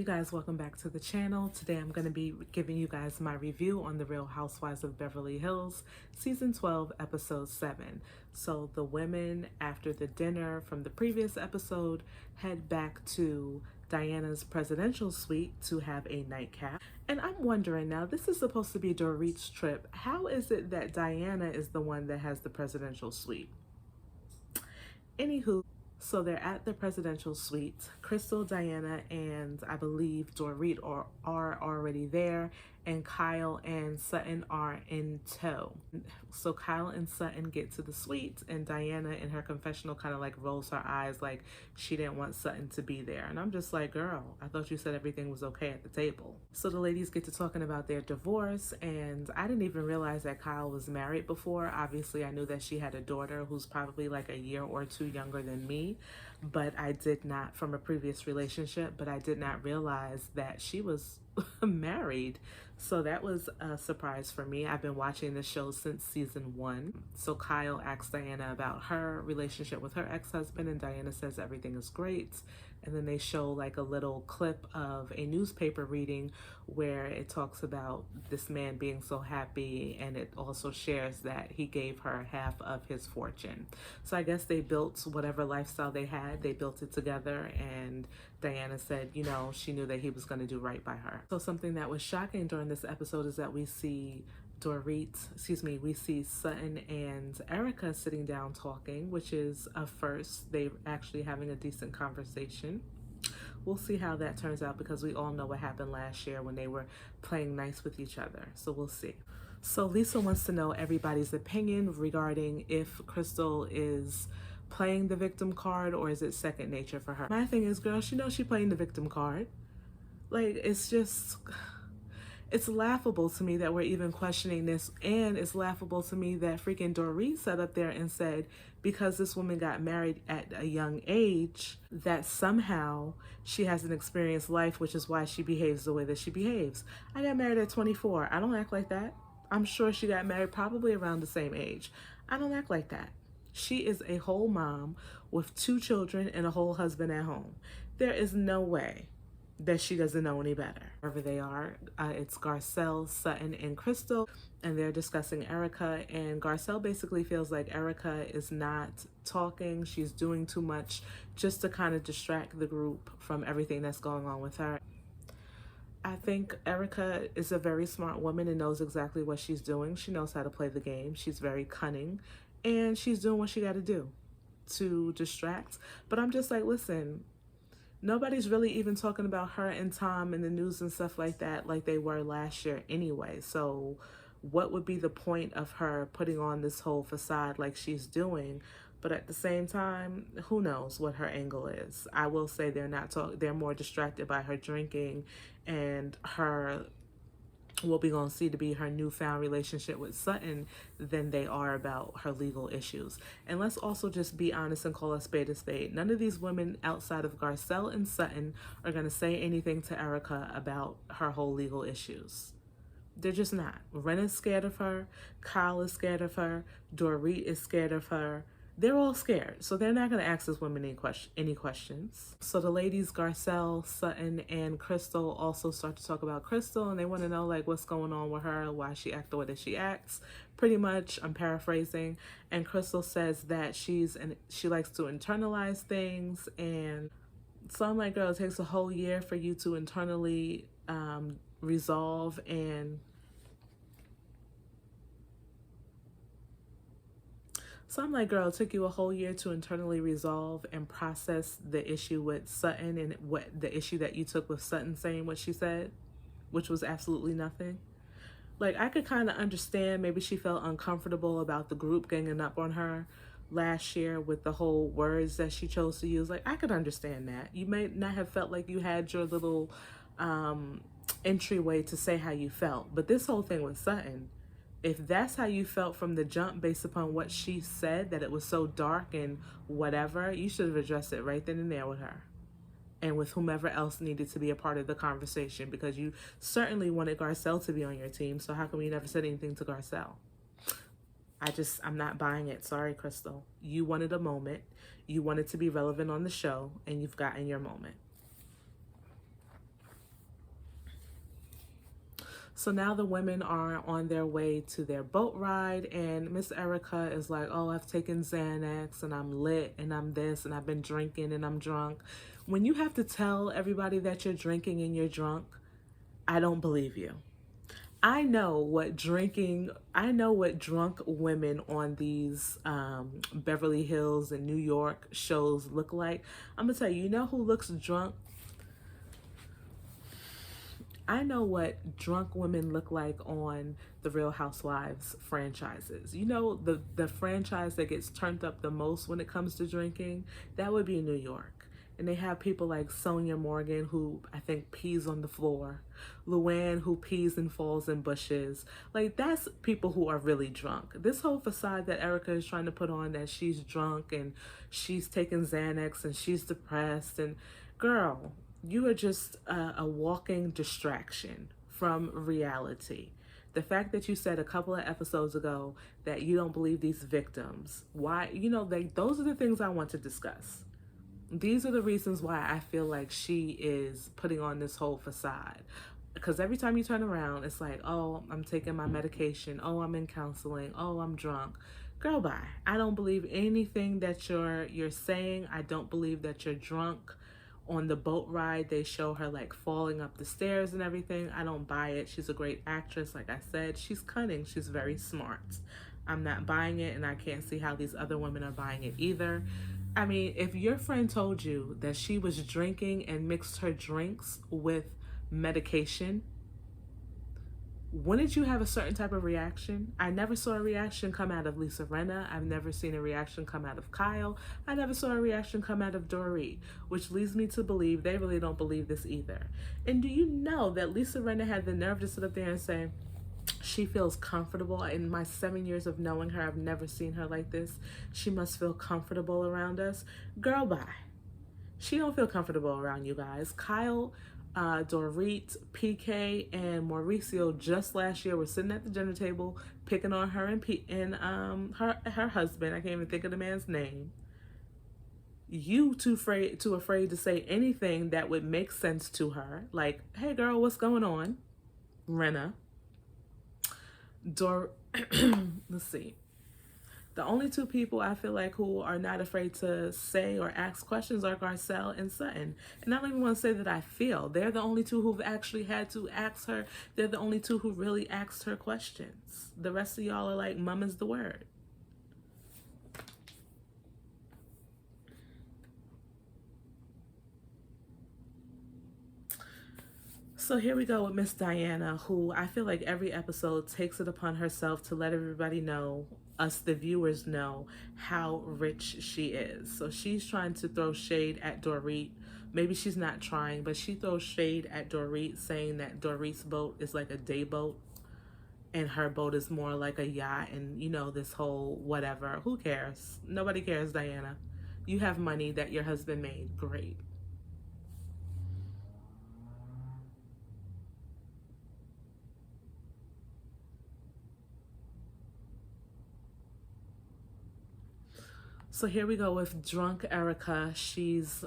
you guys, welcome back to the channel. Today I'm going to be giving you guys my review on the Real Housewives of Beverly Hills season 12 episode 7. So the women, after the dinner from the previous episode, head back to Diana's presidential suite to have a nightcap. And I'm wondering now, this is supposed to be Dorit's trip. How is it that Diana is the one that has the presidential suite? Anywho, so they're at the presidential suite. Crystal, Diana, and I believe Dorit are already there, and Kyle and Sutton are in tow. So Kyle and Sutton get to the suite, and Diana in her confessional kind of like rolls her eyes like she didn't want Sutton to be there. And I'm just like, girl, I thought you said everything was okay at the table. So the ladies get to talking about their divorce, and I didn't even realize that Kyle was married before. Obviously, I knew that she had a daughter who's probably like a year or two younger than me, but I did not, from a previous relationship, but I did not realize that she was married. So that was a surprise for me. I've been watching this show since season 1. So Kyle asks Diana about her relationship with her ex-husband, and Diana says everything is great. And then they show like a little clip of a newspaper reading where it talks about this man being so happy, and it also shares that he gave her half of his fortune. So I guess they built whatever lifestyle they had, they built it together, and Diana said, you know, she knew that he was going to do right by her. So something that was shocking during this episode is that we see we see Sutton and Erica sitting down talking, which is a first. They're actually having a decent conversation. We'll see how that turns out, because we all know what happened last year when they were playing nice with each other. So we'll see. So Lisa wants to know everybody's opinion regarding if Crystal is playing the victim card or is it second nature for her. My thing is, girl, she knows she's playing the victim card. Like, it's laughable to me that we're even questioning this, and it's laughable to me that freaking Dorit sat up there and said because this woman got married at a young age that somehow she hasn't experienced life, which is why she behaves the way that she behaves. I got married at 24. I don't act like that. I'm sure she got married probably around the same age. I don't act like that. She is a whole mom with 2 children and a whole husband at home. There is no way that she doesn't know any better. Wherever they are, it's Garcelle, Sutton, and Crystal, and they're discussing Erica, and Garcelle basically feels like Erica is not talking. She's doing too much just to kind of distract the group from everything that's going on with her. I think Erica is a very smart woman and knows exactly what she's doing. She knows how to play the game. She's very cunning, and she's doing what she got to do to distract. But I'm just like, listen, nobody's really even talking about her and Tom in the news and stuff like that like they were last year anyway. So what would be the point of her putting on this whole facade like she's doing? But at the same time, who knows what her angle is. I will say they're more distracted by her drinking and her, what we're going to see to be her newfound relationship with Sutton, than they are about her legal issues. And let's also just be honest and call a spade a spade. None of these women outside of Garcelle and Sutton are going to say anything to Erica about her whole legal issues. They're just not. Ren is scared of her. Kyle is scared of her. Dorit is scared of her. They're all scared, so they're not going to ask this woman any questions. So the ladies, Garcelle, Sutton, and Crystal, also start to talk about Crystal, and they want to know like what's going on with her, why she acts the way that she acts. Pretty much, I'm paraphrasing. And Crystal says that she likes to internalize things, and so I'm like, girl, it takes a whole year for you to internally resolve and. So I'm like, girl, it took you a whole year to internally resolve and process the issue with Sutton, and the issue that you took with Sutton saying what she said, which was absolutely nothing. Like, I could kind of understand maybe she felt uncomfortable about the group ganging up on her last year with the whole words that she chose to use. Like, I could understand that. You may not have felt like you had your little entryway to say how you felt. But this whole thing with Sutton, if that's how you felt from the jump based upon what she said, that it was so dark and whatever, you should have addressed it right then and there with her and with whomever else needed to be a part of the conversation, because you certainly wanted Garcelle to be on your team. So how come you never said anything to Garcelle? I'm not buying it. Sorry, Crystal. You wanted a moment. You wanted to be relevant on the show, and you've gotten your moment. So now the women are on their way to their boat ride, and Miss Erica is like, oh, I've taken Xanax and I'm lit and I'm this and I've been drinking and I'm drunk. When you have to tell everybody that you're drinking and you're drunk, I don't believe you. I know what drunk women on these Beverly Hills and New York shows look like. I'm gonna tell you, you know who looks drunk? I know what drunk women look like on the Real Housewives franchises. You know, the franchise that gets turned up the most when it comes to drinking, that would be New York. And they have people like Sonia Morgan, who I think pees on the floor, Luann, who pees and falls in bushes. Like, that's people who are really drunk. This whole facade that Erica is trying to put on, that she's drunk and she's taking Xanax and she's depressed, and girl, you are just a walking distraction from reality. The fact that you said a couple of episodes ago that you don't believe these victims, why, those are the things I want to discuss. These are the reasons why I feel like she is putting on this whole facade. Because every time you turn around, it's like, oh, I'm taking my medication. Oh, I'm in counseling. Oh, I'm drunk. Girl, bye. I don't believe anything that you're saying. I don't believe that you're drunk. On the boat ride, they show her like falling up the stairs and everything. I don't buy it. She's a great actress. Like I said, she's cunning. She's very smart. I'm not buying it, and I can't see how these other women are buying it either. I mean, if your friend told you that she was drinking and mixed her drinks with medication, wouldn't you have a certain type of reaction? I never saw a reaction come out of Lisa Rinna. I've never seen a reaction come out of Kyle. I never saw a reaction come out of Dorit, which leads me to believe they really don't believe this either. And do you know that Lisa Rinna had the nerve to sit up there and say, she feels comfortable? In my 7 years of knowing her, I've never seen her like this. She must feel comfortable around us. Girl, bye. She don't feel comfortable around you guys. Kyle, Dorit, PK, and Mauricio just last year were sitting at the dinner table picking on her and her husband. I can't even think of the man's name. You too afraid to say anything that would make sense to her. Like, hey girl, what's going on? Renna. Let's see. The only two people I feel like who are not afraid to say or ask questions are Garcelle and Sutton. And I don't even want to say that I feel. They're the only two who've actually had to ask her. They're the only two who really asked her questions. The rest of y'all are like, mum is the word. So here we go with Miss Diana, who I feel like every episode takes it upon herself to let everybody know, us the viewers know, how rich she is. So she's trying to throw shade at Dorit. Maybe she's not trying, but she throws shade at Dorit, saying that Dorit's boat is like a day boat and her boat is more like a yacht, and this whole whatever. Who cares? Nobody cares, Diana. You have money that your husband made. Great. So here we go with drunk Erica. She's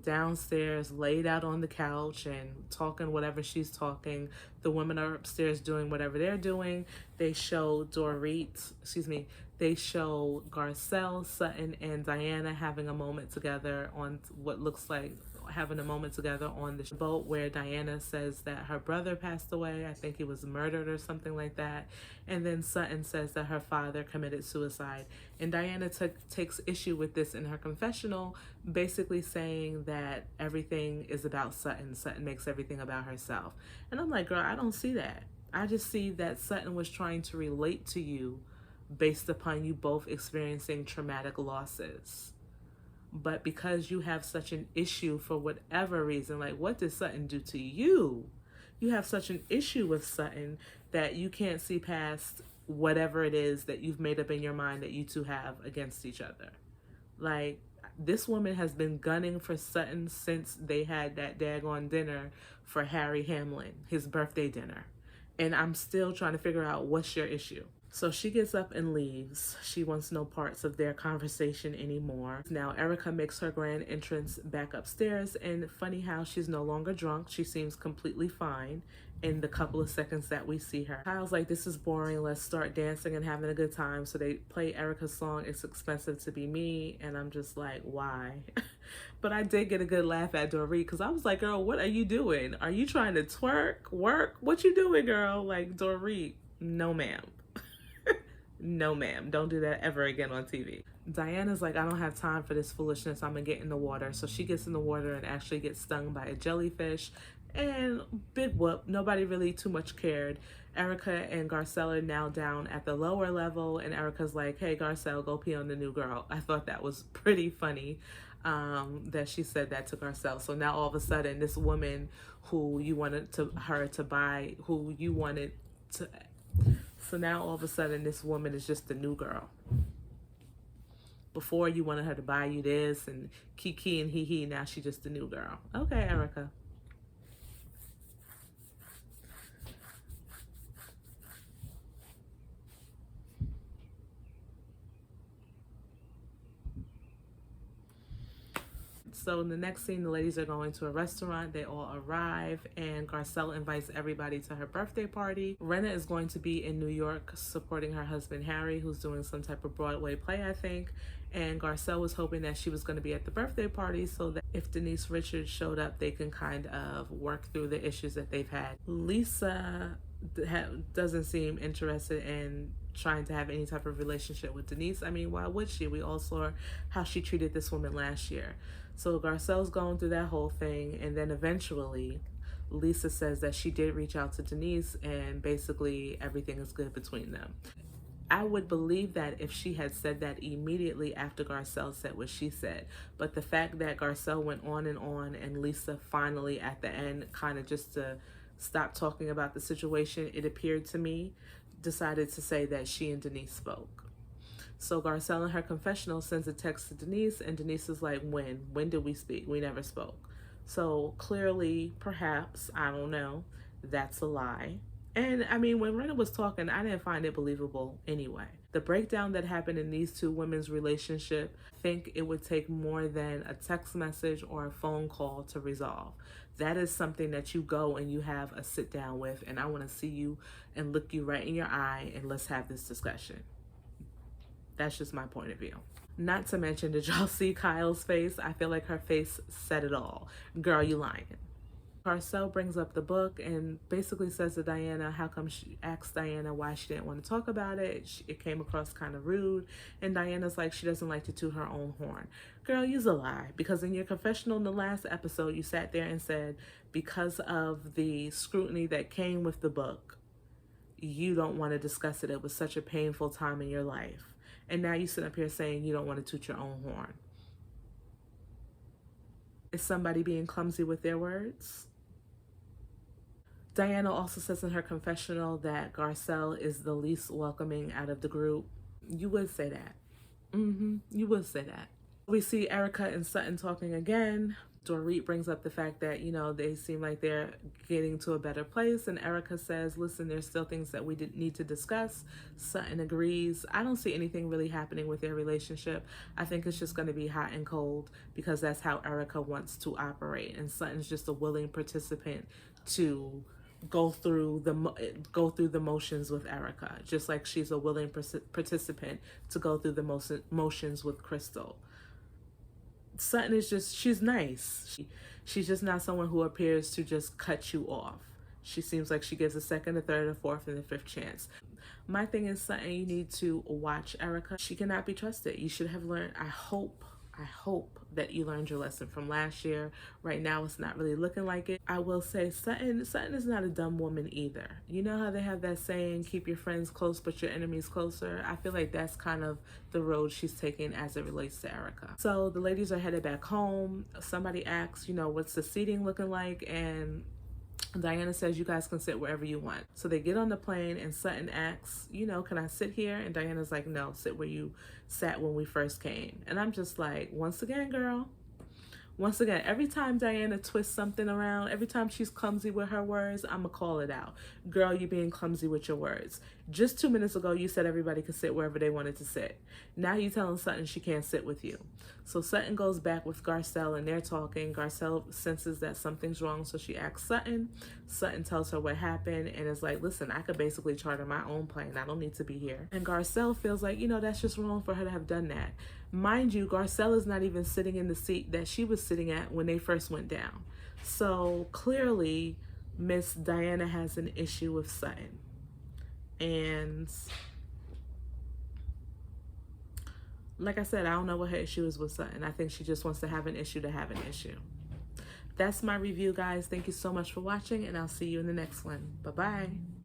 downstairs, laid out on the couch and talking whatever she's talking. The women are upstairs doing whatever they're doing. They show they show Garcelle, Sutton, and Diana having a moment together on what looks like having a moment together on the boat, where Diana says that her brother passed away. I think he was murdered or something like that. And then Sutton says that her father committed suicide. And Diana takes issue with this in her confessional, basically saying that everything is about Sutton. Sutton makes everything about herself. And I'm like, girl, I don't see that. I just see that Sutton was trying to relate to you based upon you both experiencing traumatic losses. But because you have such an issue for whatever reason, like what did Sutton do to you? You have such an issue with Sutton that you can't see past whatever it is that you've made up in your mind that you two have against each other. Like, this woman has been gunning for Sutton since they had that daggone dinner for Harry Hamlin, his birthday dinner. And I'm still trying to figure out what's your issue. So she gets up and leaves. She wants no parts of their conversation anymore. Now Erica makes her grand entrance back upstairs, and funny how she's no longer drunk. She seems completely fine in the couple of seconds that we see her. Kyle's like, this is boring. Let's start dancing and having a good time. So they play Erica's song, It's Expensive to Be Me. And I'm just like, why? But I did get a good laugh at Dorit because I was like, girl, what are you doing? Are you trying to twerk, work? What you doing, girl? Like, Dorit, no ma'am. No ma'am, don't do that ever again on TV. Diana's like, I don't have time for this foolishness. I'm gonna get in the water. So she gets in the water and actually gets stung by a jellyfish. And big whoop, nobody really too much cared. Erica and Garcelle are now down at the lower level, and Erica's like, hey, Garcelle, go pee on the new girl. I thought that was pretty funny that she said that to Garcelle. So now all of a sudden, this woman who you wanted her to buy, who you wanted to... So now all of a sudden this woman is just the new girl. Before you wanted her to buy you this and kiki and hee, now she's just the new girl. Okay, Erica. So in the next scene, the ladies are going to a restaurant. They all arrive, and Garcelle invites everybody to her birthday party. Renna is going to be in New York supporting her husband Harry, who's doing some type of Broadway play, I think. And Garcelle was hoping that she was going to be at the birthday party so that if Denise Richards showed up, they can kind of work through the issues that they've had. Lisa doesn't seem interested in trying to have any type of relationship with Denise. I mean, why would she? We all saw how she treated this woman last year. So Garcelle's going through that whole thing, and then eventually Lisa says that she did reach out to Denise and basically everything is good between them. I would believe that if she had said that immediately after Garcelle said what she said. But the fact that Garcelle went on and Lisa finally at the end kind of just to stop talking about the situation, it appeared to me, decided to say that she and Denise spoke. So Garcelle in her confessional sends a text to Denise, and Denise is like, when did we speak? We never spoke. So clearly, perhaps, I don't know, that's a lie. And I mean, when Renna was talking, I didn't find it believable anyway. The breakdown that happened in these two women's relationship, I think it would take more than a text message or a phone call to resolve. That is something that you go and you have a sit down with, and I want to see you and look you right in your eye and let's have this discussion. That's just my point of view. Not to mention, did y'all see Kyle's face? I feel like her face said it all. Girl, you lying. Garcelle brings up the book and basically says to Diana, how come she asks Diana why she didn't want to talk about it. It came across kind of rude. And Diana's like, she doesn't like to toot her own horn. Girl, you's a lie. Because in your confessional in the last episode, you sat there and said, because of the scrutiny that came with the book, you don't want to discuss it. It was such a painful time in your life. And now you sit up here saying you don't want to toot your own horn. Is somebody being clumsy with their words? Diana also says in her confessional that Garcelle is the least welcoming out of the group. You would say that. You would say that. We see Erica and Sutton talking again. Dorit brings up the fact that, you know, they seem like they're getting to a better place. And Erica says, listen, there's still things that we need to discuss. Sutton agrees. I don't see anything really happening with their relationship. I think it's just going to be hot and cold because that's how Erica wants to operate. And Sutton's just a willing participant to go through the motions with Erica, just like she's a willing participant to go through the motions with Crystal. Sutton is just, she's nice. She's just not someone who appears to just cut you off. She seems like she gives a second, a third, a fourth, and a fifth chance. My thing is, Sutton, you need to watch Erica. She cannot be trusted. You should have learned, I hope that you learned your lesson from last year. Right now, it's not really looking like it. I will say Sutton is not a dumb woman either. You know how they have that saying, keep your friends close, but your enemies closer? I feel like that's kind of the road she's taking as it relates to Erica. So the ladies are headed back home. Somebody asks, you know, what's the seating looking like? And Diana says, you guys can sit wherever you want. So they get on the plane and Sutton asks, you know, can I sit here? And Diana's like, no, sit where you sat when we first came. And I'm just like, once again, girl, Once again, every time Diana twists something around, every time she's clumsy with her words, I'm going to call it out. Girl, you being clumsy with your words. Just 2 minutes ago, you said everybody could sit wherever they wanted to sit. Now you're telling Sutton she can't sit with you. So Sutton goes back with Garcelle and they're talking. Garcelle senses that something's wrong, so she asks Sutton. Sutton tells her what happened and is like, listen, I could basically charter my own plane. I don't need to be here. And Garcelle feels like, that's just wrong for her to have done that. Mind you, Garcelle is not even sitting in the seat that she was sitting at when they first went down. So clearly, Miss Diana has an issue with Sutton. And like I said, I don't know what her issue is with Sutton. I think she just wants to have an issue to have an issue. That's my review, guys. Thank you so much for watching, and I'll see you in the next one. Bye-bye.